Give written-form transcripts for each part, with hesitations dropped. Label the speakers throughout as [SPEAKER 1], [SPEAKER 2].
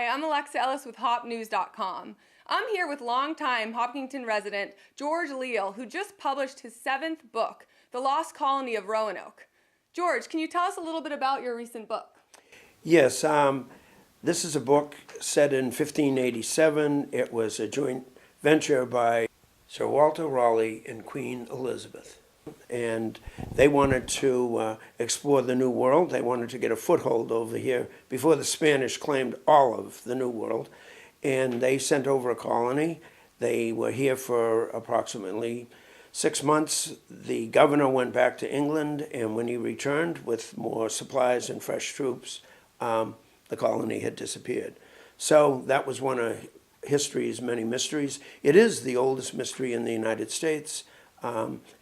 [SPEAKER 1] Hi, I'm Alexandria Ellis with HopNews.com. I'm here with longtime Hopkinton resident George Leal, who just published his 7th book, The Lost Colony of Roanoke. George, can you tell us a little bit about your recent book?
[SPEAKER 2] Yes, this is a book set in 1587. It was a joint venture by Sir Walter Raleigh and Queen Elizabeth. And they wanted to explore the New World. They wanted to get a foothold over here before the Spanish claimed all of the New World. And they sent over a colony. They were here for approximately 6 months. The governor went back to England, and when he returned with more supplies and fresh troops, the colony had disappeared. So that was one of history's many mysteries. It is the oldest mystery in the United States.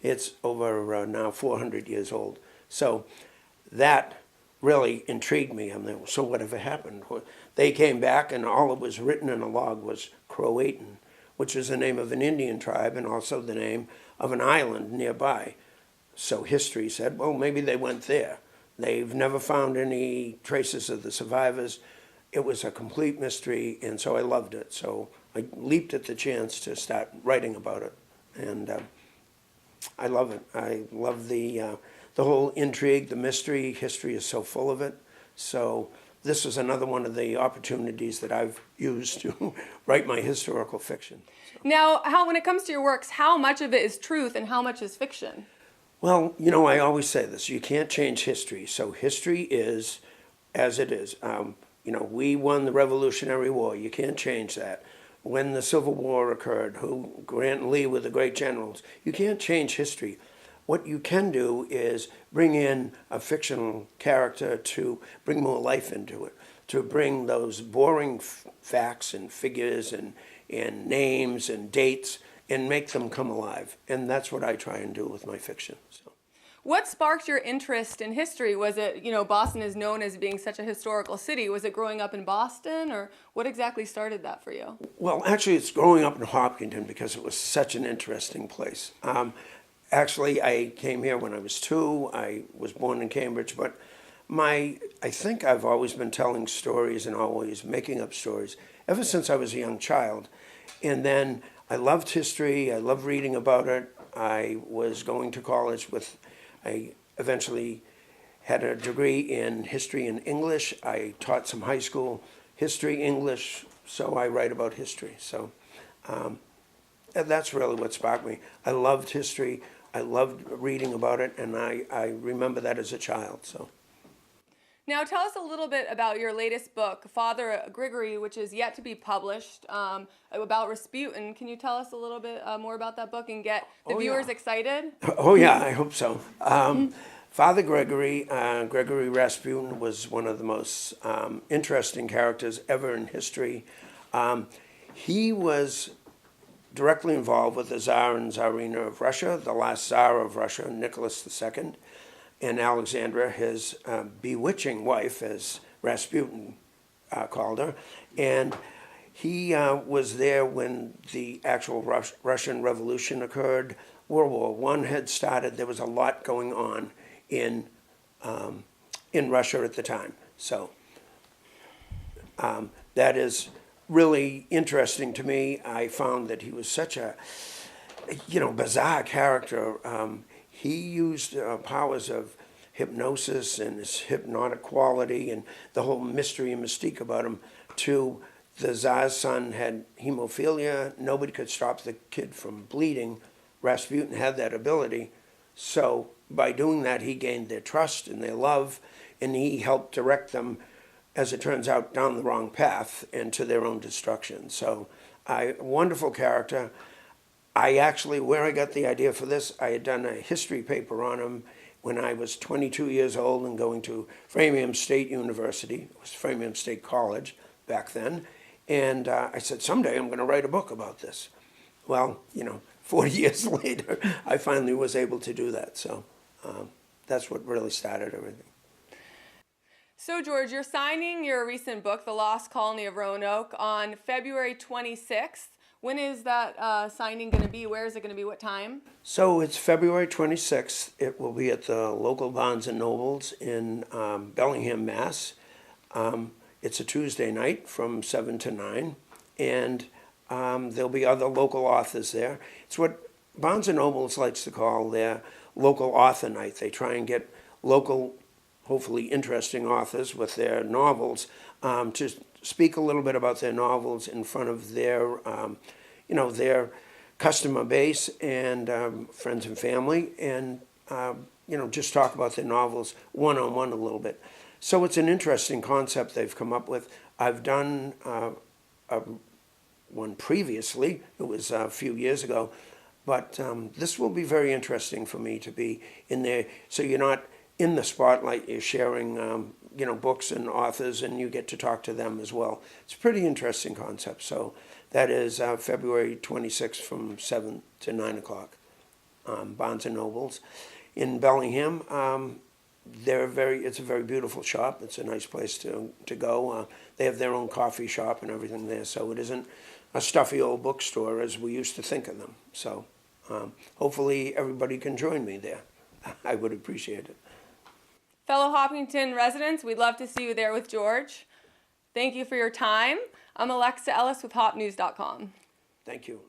[SPEAKER 2] It's over now 400 years old. So that really intrigued me. I mean, so whatever happened? They came back, and all that was written in a log was Croatan, which is the name of an Indian tribe and also the name of an island nearby. So history said, well, maybe they went there. They've never found any traces of the survivors. It was a complete mystery, and so I loved it. So I leaped at the chance to start writing about it, and I love it. I love the whole intrigue, the mystery. History is so full of it. So this is another one of the opportunities that I've used to write my historical fiction. So.
[SPEAKER 1] Now, when it comes to your works, how much of it is truth and how much is fiction?
[SPEAKER 2] Well, you know, I always say this. You can't change history. So history is as it is. You know, we won the Revolutionary War. You can't change that. When the Civil War occurred, Grant and Lee were the great generals. You can't change history. What you can do is bring in a fictional character to bring more life into it, to bring those boring facts and figures and names and dates and make them come alive. And that's what I try and do with my fiction. So.
[SPEAKER 1] What sparked your interest in history? Was it, Boston is known as being such a historical city. Was it growing up in Boston, or what exactly started that for you?
[SPEAKER 2] Well, actually, it's growing up in Hopkinton because it was such an interesting place. Actually, I came here when I was 2. I was born in Cambridge, but I think I've always been telling stories and always making up stories ever since I was a young child. And then I loved history. I loved reading about it. I was going to college I eventually had a degree in history and English. I taught some high school history, English, so I write about history. So that's really what sparked me. I loved history. I loved reading about it, and I remember that as a child. So.
[SPEAKER 1] Now tell us a little bit about your latest book, Father Grigori, which is yet to be published, about Rasputin. Can you tell us a little bit more about that book and get the viewers excited?
[SPEAKER 2] Oh yeah, I hope so. Father Gregory, Gregory Rasputin, was one of the most interesting characters ever in history. He was directly involved with the Tsar and Tsarina of Russia, the last Tsar of Russia, Nicholas II, and Alexandria, his bewitching wife, as Rasputin called her. And he was there when the actual Russian Revolution occurred. World War I had started. There was a lot going on in Russia at the time. So that is really interesting to me. I found that he was such a, bizarre character. He used powers of hypnosis and his hypnotic quality and the whole mystery and mystique about him to the Tsar's son had hemophilia. Nobody could stop the kid from bleeding. Rasputin had that ability. So by doing that, he gained their trust and their love, and he helped direct them, as it turns out, down the wrong path and to their own destruction. So wonderful character. Where I got the idea for this, I had done a history paper on him when I was 22 years old and going to Framingham State University. It was Framingham State College back then. And I said, someday I'm going to write a book about this. Well, 40 years later, I finally was able to do that. So that's what really started everything.
[SPEAKER 1] So, George, you're signing your recent book, The Lost Colony of Roanoke, on February 26th. When is that signing going to be? Where is it going to be? What time?
[SPEAKER 2] So it's February 26th. It will be at the local Barnes & Nobles in Bellingham, Mass. It's a Tuesday night from 7 to 9, and there'll be other local authors there. It's what Barnes & Nobles likes to call their local author night. They try and get local, hopefully interesting authors with their novels to speak a little bit about their novels in front of their, their customer base and friends and family, and just talk about their novels one-on-one a little bit. So it's an interesting concept they've come up with. I've done one previously. It was a few years ago. But this will be very interesting for me to be in there. So you're not in the spotlight. You're sharing, books and authors, and you get to talk to them as well. It's a pretty interesting concept. So that is February 26th from 7 to 9 o'clock. Barnes & Nobles in Bellingham. It's a very beautiful shop. It's a nice place to go. They have their own coffee shop and everything there, so it isn't a stuffy old bookstore as we used to think of them. So hopefully everybody can join me there. I would appreciate it.
[SPEAKER 1] Fellow Hopkinton residents, we'd love to see you there with George. Thank you for your time. I'm Alexandria Ellis with HopNews.com.
[SPEAKER 2] Thank you.